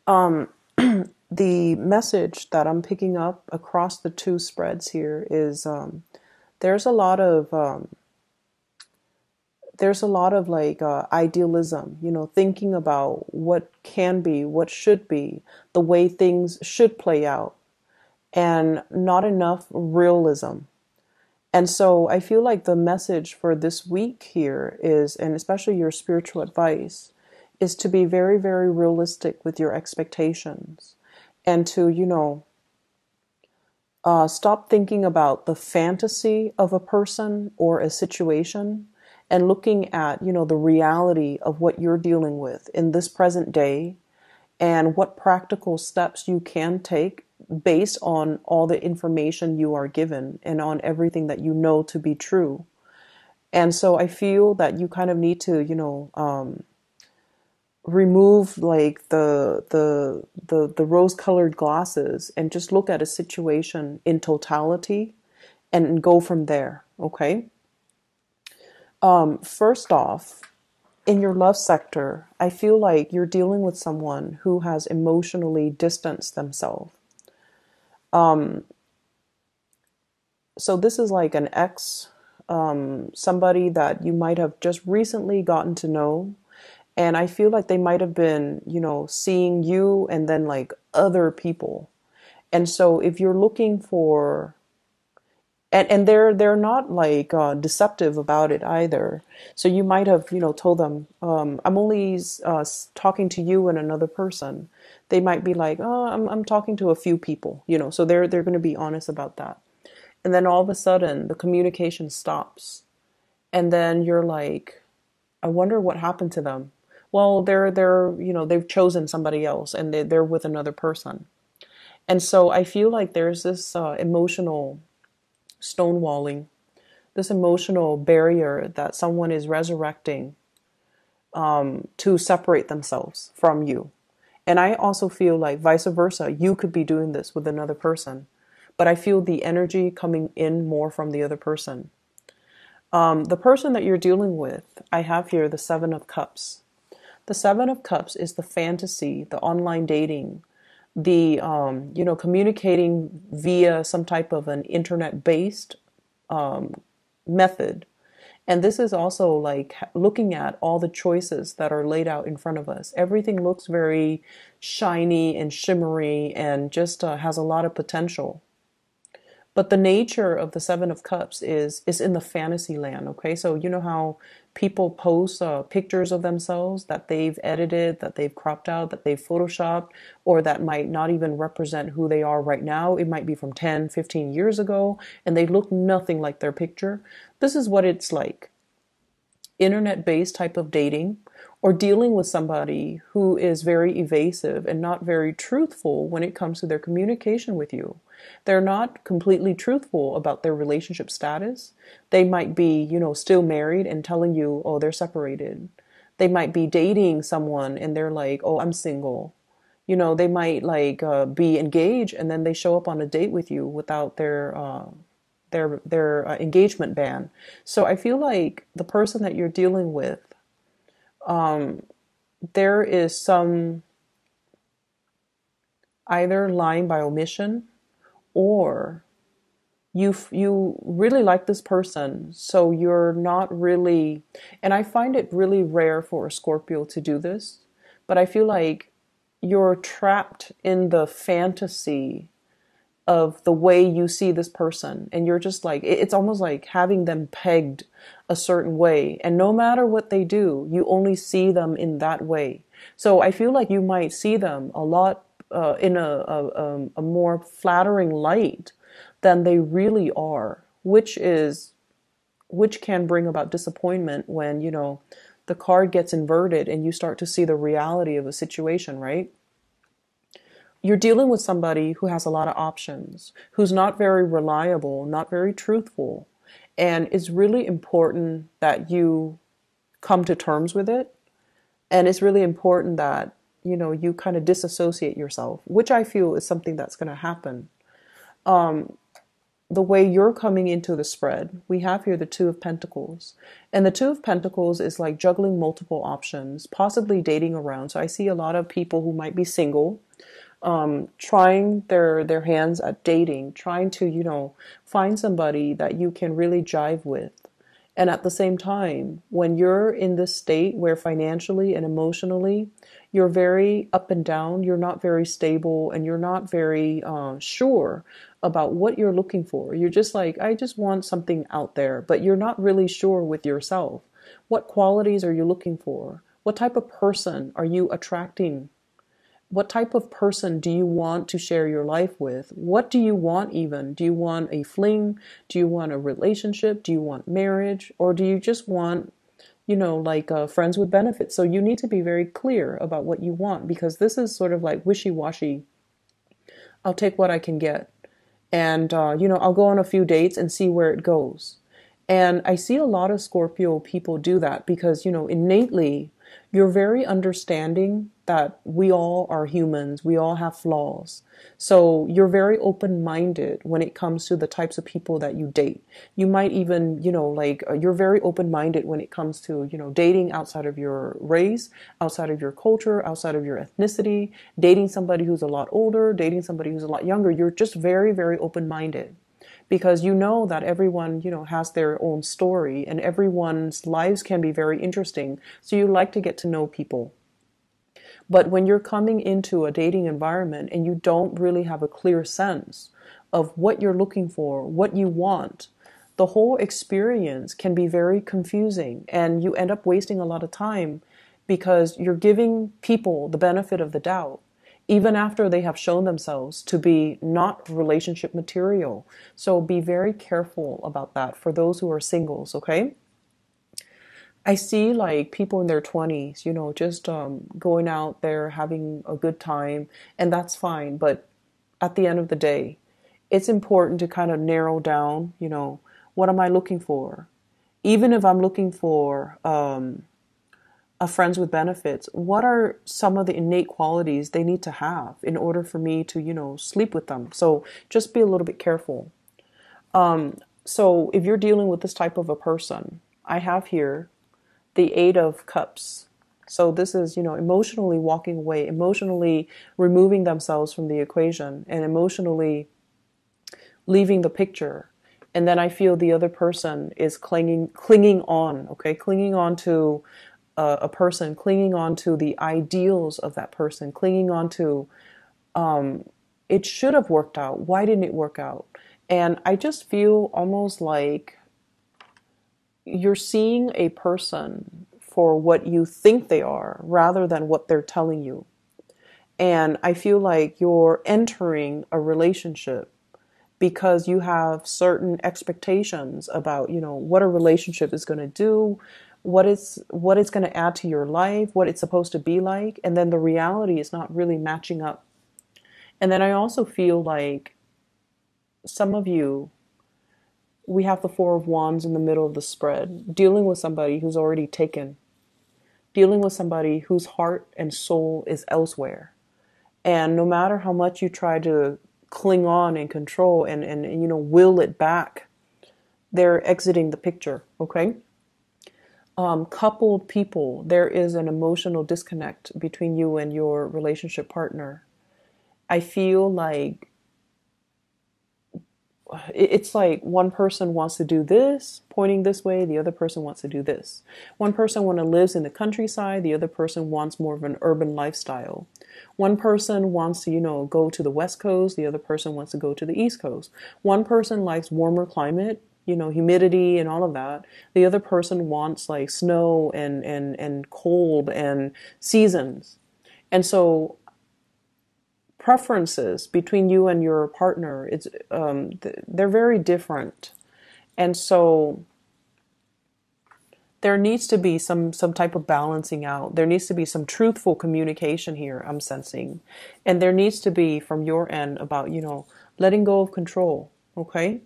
Um, the message that I'm picking up across the two spreads here is there's a lot of like idealism, thinking about what can be, what should be, the way things should play out, and not enough realism. And so I feel like the message for this week here is, and especially your spiritual advice, is to be very, very realistic with your expectations and to, stop thinking about the fantasy of a person or a situation and looking at, the reality of what you're dealing with in this present day and what practical steps you can take based on all the information you are given and on everything that you know to be true. And so I feel that you kind of need to, remove like the rose-colored glasses and just look at a situation in totality and go from there. Okay. First off, in your love sector, I feel like you're dealing with someone who has emotionally distanced themselves. Um, so this is like an ex, somebody that you might have just recently gotten to know. And I feel like they might have been, seeing you and then like other people. And so if you're looking for, and they're not like deceptive about it either. So you might have, told them, I'm only talking to you and another person. They might be like, oh, I'm talking to a few people, so they're going to be honest about that. And then all of a sudden the communication stops. And then you're like, I wonder what happened to them. Well, they're they've chosen somebody else and they're with another person. And so I feel like there's this emotional stonewalling, this emotional barrier that someone is resurrecting to separate themselves from you. And I also feel like vice versa, you could be doing this with another person. But I feel the energy coming in more from the other person. The person that you're dealing with, I have here the Seven of Cups. The Seven of Cups is the fantasy, the online dating, the communicating via some type of an internet-based method. And this is also like looking at all the choices that are laid out in front of us. Everything looks very shiny and shimmery and just has a lot of potential. But the nature of the Seven of Cups is in the fantasy land. Okay, so you know how people post pictures of themselves that they've edited, that they've cropped out, that they've photoshopped, or that might not even represent who they are right now. It might be from 10, 15 years ago, and they look nothing like their picture. This is what it's like. Internet-based type of dating, or dealing with somebody who is very evasive and not very truthful when it comes to their communication with you. They're not completely truthful about their relationship status. They might be, still married and telling you, oh, they're separated. They might be dating someone and they're like, oh, I'm single. They might like be engaged and then they show up on a date with you without their engagement ban. So I feel like the person that you're dealing with, there is some either lying by omission, or you really like this person, so you're not really, and I find it really rare for a Scorpio to do this, but I feel like you're trapped in the fantasy of the way you see this person, and you're just like, it's almost like having them pegged a certain way, and no matter what they do, you only see them in that way. So I feel like you might see them a lot in a more flattering light than they really are, which can bring about disappointment when the card gets inverted and you start to see the reality of a situation, right? You're dealing with somebody who has a lot of options, who's not very reliable, not very truthful. And it's really important that you come to terms with it. And it's really important that, you kind of disassociate yourself, which I feel is something that's going to happen. the way you're coming into the spread, we have here the Two of Pentacles. And the Two of Pentacles is like juggling multiple options, possibly dating around. So I see a lot of people who might be single, trying their hands at dating, trying to, find somebody that you can really jive with. And at the same time, when you're in this state where financially and emotionally you're very up and down, you're not very stable, and you're not very sure about what you're looking for. You're just like, I just want something out there, but you're not really sure with yourself. What qualities are you looking for? What type of person are you attracting? What type of person do you want to share your life with? What do you want even? Do you want a fling? Do you want a relationship? Do you want marriage? Or do you just want, friends with benefits? So you need to be very clear about what you want, because this is sort of like wishy-washy. I'll take what I can get. And, I'll go on a few dates and see where it goes. And I see a lot of Scorpio people do that because, innately, you're very understanding that we all are humans. We all have flaws. So you're very open-minded when it comes to the types of people that you date. You might even, you're very open-minded when it comes to, dating outside of your race, outside of your culture, outside of your ethnicity, dating somebody who's a lot older, dating somebody who's a lot younger. You're just very, very open-minded. Because you know that everyone, has their own story, and everyone's lives can be very interesting. So you like to get to know people. But when you're coming into a dating environment and you don't really have a clear sense of what you're looking for, what you want, the whole experience can be very confusing, and you end up wasting a lot of time because you're giving people the benefit of the doubt, even after they have shown themselves to be not relationship material. So be very careful about that for those who are singles, okay? I see like people in their 20s, just going out there having a good time, and that's fine. But at the end of the day, it's important to kind of narrow down, what am I looking for? Even if I'm looking for a friends with benefits, what are some of the innate qualities they need to have in order for me to, sleep with them? So just be a little bit careful. So if you're dealing with this type of a person, I have here the Eight of Cups. So this is, emotionally walking away, emotionally removing themselves from the equation, and emotionally leaving the picture. And then I feel the other person is clinging on, okay? Clinging on to a person, clinging on to the ideals of that person, clinging on to, it should have worked out. Why didn't it work out? And I just feel almost like you're seeing a person for what you think they are rather than what they're telling you. And I feel like you're entering a relationship because you have certain expectations about, what a relationship is going to do, what it's going to add to your life, what it's supposed to be like. And then the reality is not really matching up. And then I also feel like some of you, we have the Four of Wands in the middle of the spread, dealing with somebody who's already taken, dealing with somebody whose heart and soul is elsewhere. And no matter how much you try to cling on and control and will it back, they're exiting the picture, okay? Coupled people, there is an emotional disconnect between you and your relationship partner. I feel like it's like one person wants to do this, pointing this way, the other person wants to do this. One person lives in the countryside, the other person wants more of an urban lifestyle. One person wants to, go to the West Coast, the other person wants to go to the East Coast. One person likes warmer climate, humidity and all of that. The other person wants like snow and cold and seasons. And so preferences between you and your partner, they're very different. And so there needs to be some type of balancing out. There needs to be some truthful communication here, I'm sensing. And there needs to be from your end about, letting go of control, okay?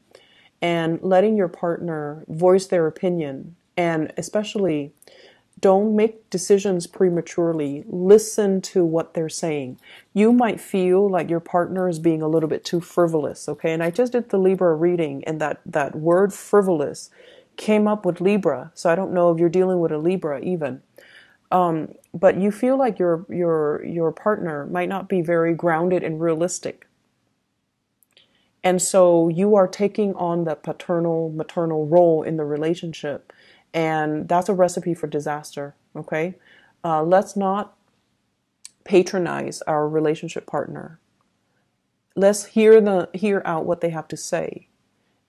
And letting your partner voice their opinion. And especially Don't make decisions prematurely. Listen to what they're saying. You might feel like your partner is being a little bit too frivolous, okay? And I just did the Libra reading, and that word frivolous came up with Libra. So I don't know if you're dealing with a Libra even. But you feel like your partner might not be very grounded and realistic. And so you are taking on the paternal, maternal role in the relationship. And that's a recipe for disaster, okay? Let's not patronize our relationship partner. Let's hear out what they have to say.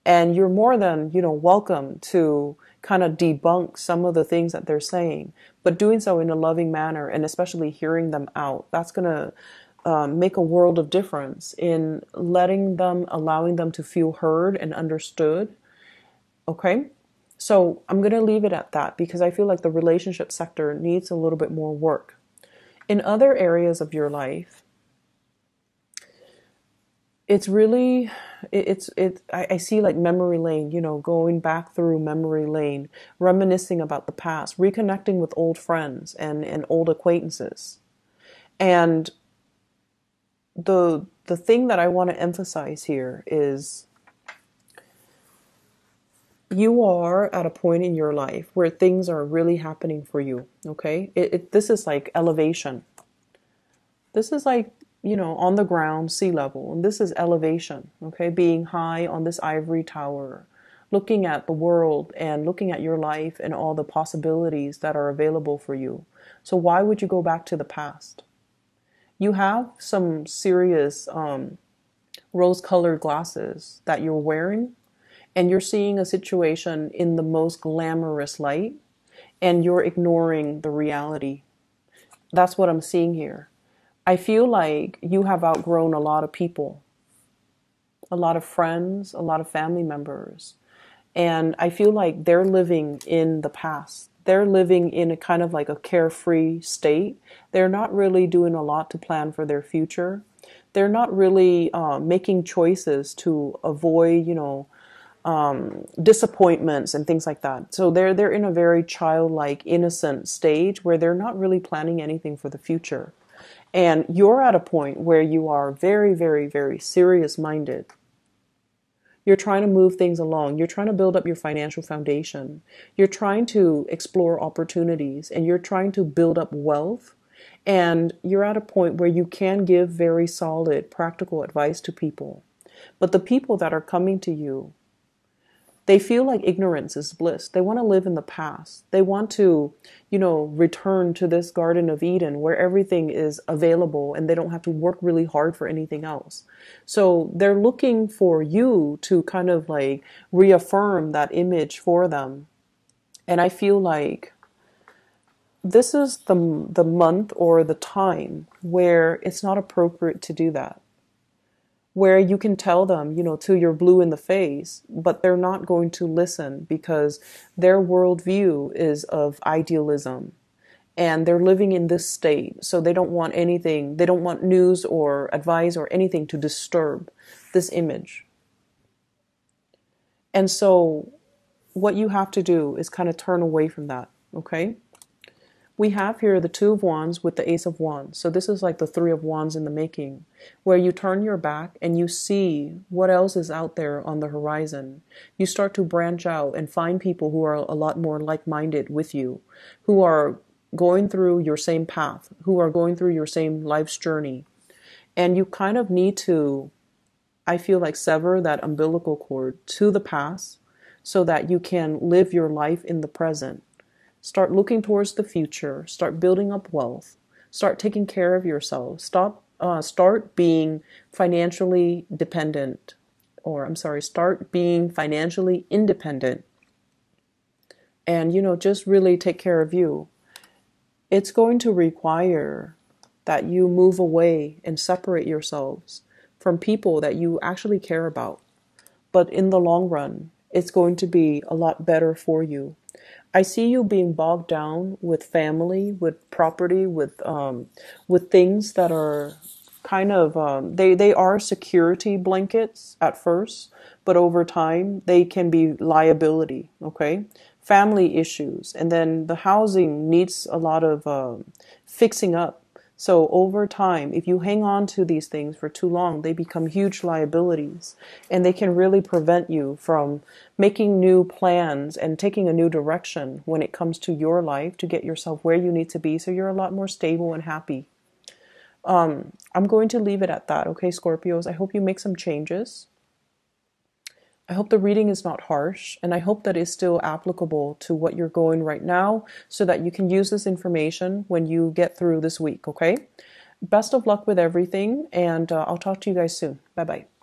And you're more than, welcome to kind of debunk some of the things that they're saying, but doing so in a loving manner and especially hearing them out. That's going to make a world of difference in allowing them to feel heard and understood. Okay? So I'm going to leave it at that because I feel like the relationship sector needs a little bit more work. In other areas of your life, it's really, I see like memory lane, going back through memory lane, reminiscing about the past, reconnecting with old friends and old acquaintances. And the thing that I want to emphasize here is you are at a point in your life where things are really happening for you, okay? This is like elevation. This is like, on the ground, sea level, and this is elevation, okay? Being high on this ivory tower, looking at the world and looking at your life and all the possibilities that are available for you. So why would you go back to the past? You have some serious rose-colored glasses that you're wearing, and you're seeing a situation in the most glamorous light, and you're ignoring the reality. That's what I'm seeing here. I feel like you have outgrown a lot of people, a lot of friends, a lot of family members, and I feel like they're living in the past. They're living in a kind of like a carefree state. They're not really doing a lot to plan for their future. They're not really making choices to avoid, disappointments and things like that. So they're in a very childlike, innocent stage where they're not really planning anything for the future. And you're at a point where you are very, very, very serious-minded. You're trying to move things along. You're trying to build up your financial foundation. You're trying to explore opportunities, and you're trying to build up wealth. And you're at a point where you can give very solid, practical advice to people. But the people that are coming to you, they feel like ignorance is bliss. They want to live in the past. They want to, return to this Garden of Eden where everything is available and they don't have to work really hard for anything else. So they're looking for you to kind of like reaffirm that image for them. And I feel like this is the month or the time where it's not appropriate to do that. Where you can tell them, till you're blue in the face, but they're not going to listen because their worldview is of idealism and they're living in this state. So they don't want anything, they don't want news or advice or anything to disturb this image. And so what you have to do is kind of turn away from that, okay? We have here the Two of Wands with the Ace of Wands. So this is like the Three of Wands in the making, where you turn your back and you see what else is out there on the horizon. You start to branch out and find people who are a lot more like-minded with you, who are going through your same path, who are going through your same life's journey. And you kind of need to, I feel like, sever that umbilical cord to the past so that you can live your life in the present. Start looking towards the future. Start building up wealth. Start taking care of yourself. Start being financially dependent. Start being financially independent. And, just really take care of you. It's going to require that you move away and separate yourselves from people that you actually care about. But in the long run, it's going to be a lot better for you. I see you being bogged down with family, with property, with things that are kind of, they are security blankets at first, but over time they can be liability, okay? family issues, and then the housing needs a lot of fixing up. So over time, if you hang on to these things for too long, they become huge liabilities, and they can really prevent you from making new plans and taking a new direction when it comes to your life to get yourself where you need to be so you're a lot more stable and happy. I'm going to leave it at that, okay, Scorpios? I hope you make some changes. I hope the reading is not harsh, and I hope that it's still applicable to what you're going right now so that you can use this information when you get through this week, okay? Best of luck with everything, and I'll talk to you guys soon. Bye-bye.